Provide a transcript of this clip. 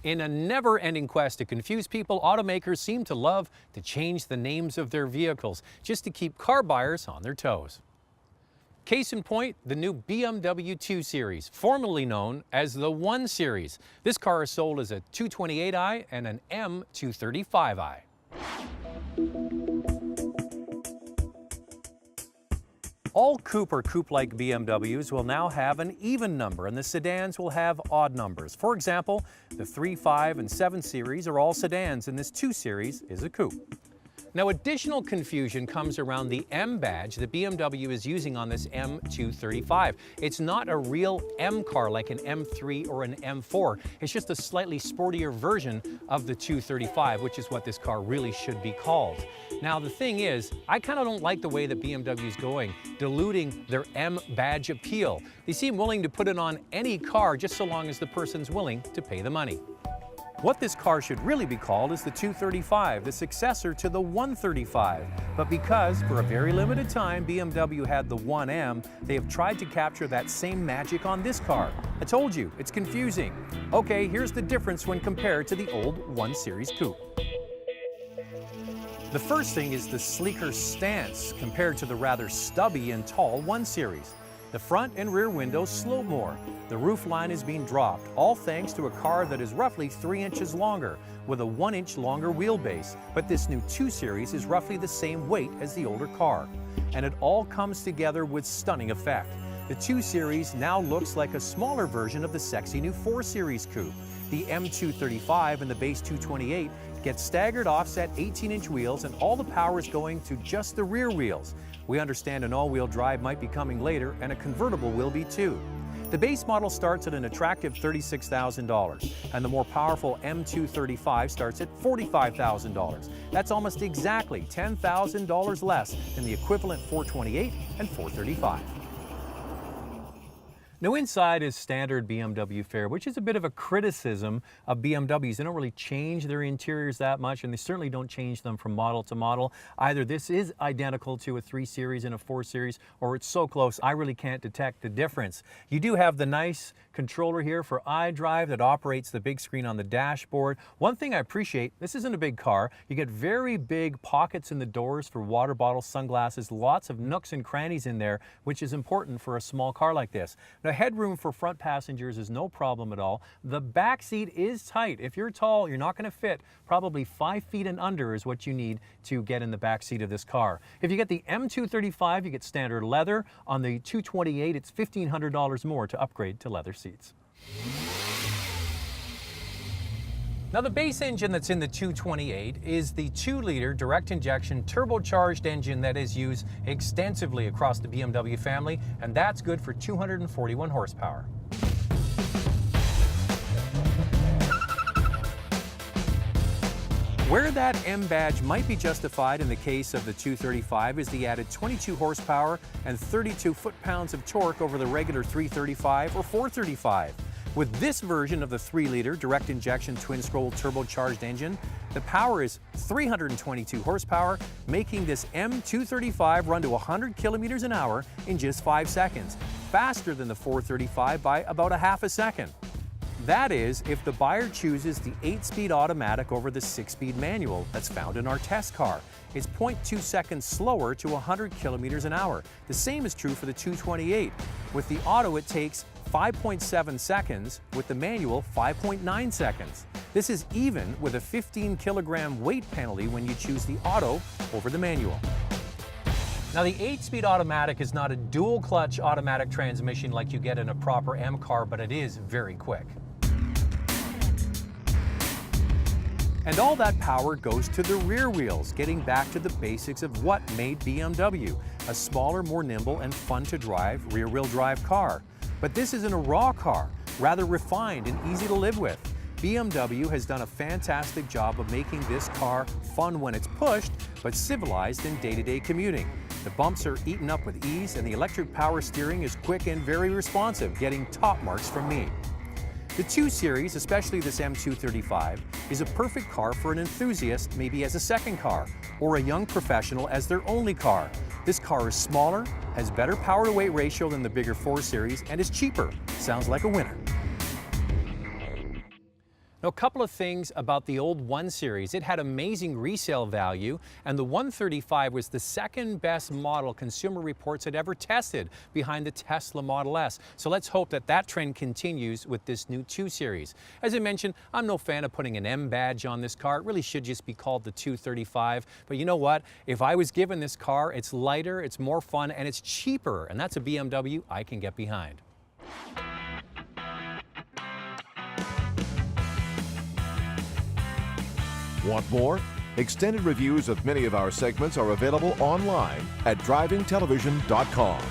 In a never-ending quest to confuse people, automakers seem to love to change the names of their vehicles just to keep car buyers on their toes. Case in point, the new BMW 2 Series, formerly known as the 1 Series. This car is sold as a 228i and an M235i. All coupe or coupe-like BMWs will now have an even number, and the sedans will have odd numbers. For example, the 3, 5, and 7 Series are all sedans, and this 2 Series is a coupe. Now, additional confusion comes around the M badge that BMW is using on this M235. It's not a real M car like an M3 or an M4. It's just a slightly sportier version of the 235, which is what this car really should be called. Now, the thing is, I kind of don't like the way that BMW is going, diluting their M badge appeal. They seem willing to put it on any car just so long as the person's willing to pay the money. What this car should really be called is the 235, the successor to the 135. But because, for a very limited time, BMW had the 1M, they have tried to capture that same magic on this car. I told you, it's confusing. Okay, here's the difference when compared to the old 1 Series coupe. The first thing is the sleeker stance compared to the rather stubby and tall 1 Series. The front and rear windows slope more. The roof line is being dropped, all thanks to a car that is roughly 3 inches longer, with a 1-inch longer wheelbase. But this new 2 Series is roughly the same weight as the older car. And it all comes together with stunning effect. The 2 Series now looks like a smaller version of the sexy new 4 Series coupe. The M235 and the base 228 get staggered offset 18-inch wheels, and all the power is going to just the rear wheels. We understand an all-wheel drive might be coming later, and a convertible will be too. The base model starts at an attractive $36,000, and the more powerful M235 starts at $45,000. That's almost exactly $10,000 less than the equivalent 428 and 435. Now, inside is standard BMW fare, which is a bit of a criticism of BMWs. They don't really change their interiors that much, and they certainly don't change them from model to model. Either this is identical to a 3 Series and a 4 Series, or it's so close I really can't detect the difference. You do have the nice controller here for iDrive that operates the big screen on the dashboard. One thing I appreciate, this isn't a big car. You get very big pockets in the doors for water bottles, sunglasses, lots of nooks and crannies in there, which is important for a small car like this. Now, headroom for front passengers is no problem at all. The back seat is tight. If you're tall, you're not going to fit. Probably 5 feet and under is what you need to get in the back seat of this car. If you get the M235, you get standard leather. On the 228, it's $1,500 more to upgrade to leather seats. Now, the base engine that's in the 228 is the 2-liter direct injection turbocharged engine that is used extensively across the BMW family, and that's good for 241 horsepower. Where that M badge might be justified in the case of the 235 is the added 22 horsepower and 32 foot-pounds of torque over the regular 335 or 435. With this version of the 3-liter direct injection twin-scroll turbocharged engine, the power is 322 horsepower, making this M235 run to 100 kilometers an hour in just 5 seconds, faster than the 435 by about a half a second. That is, if the buyer chooses the 8-speed automatic over the 6-speed manual that's found in our test car. It's 0.2 seconds slower to 100 kilometers an hour. The same is true for the 228. With the auto, it takes 5.7 seconds, with the manual 5.9 seconds. This is even with a 15-kilogram weight penalty when you choose the auto over the manual. Now, the 8-speed automatic is not a dual-clutch automatic transmission like you get in a proper M car, but it is very quick. And all that power goes to the rear wheels, getting back to the basics of what made BMW a smaller, more nimble, and fun-to-drive rear-wheel drive car. But this isn't a raw car, rather refined and easy to live with. BMW has done a fantastic job of making this car fun when it's pushed, but civilized in day-to-day commuting. The bumps are eaten up with ease, and the electric power steering is quick and very responsive, getting top marks from me. The 2 Series, especially this M235, is a perfect car for an enthusiast, maybe as a second car, or a young professional as their only car. This car is smaller, has better power-to-weight ratio than the bigger 4 Series, and is cheaper. Sounds like a winner. Now, a couple of things about the old 1 Series. It had amazing resale value, and the 135 was the second best model Consumer Reports had ever tested, behind the Tesla Model S. So let's hope that that trend continues with this new 2 Series. As I mentioned, I'm no fan of putting an M badge on this car. It really should just be called the 235. But you know what? If I was given this car, it's lighter, it's more fun, and it's cheaper. And that's a BMW I can get behind. Want more? Extended reviews of many of our segments are available online at drivingtelevision.com.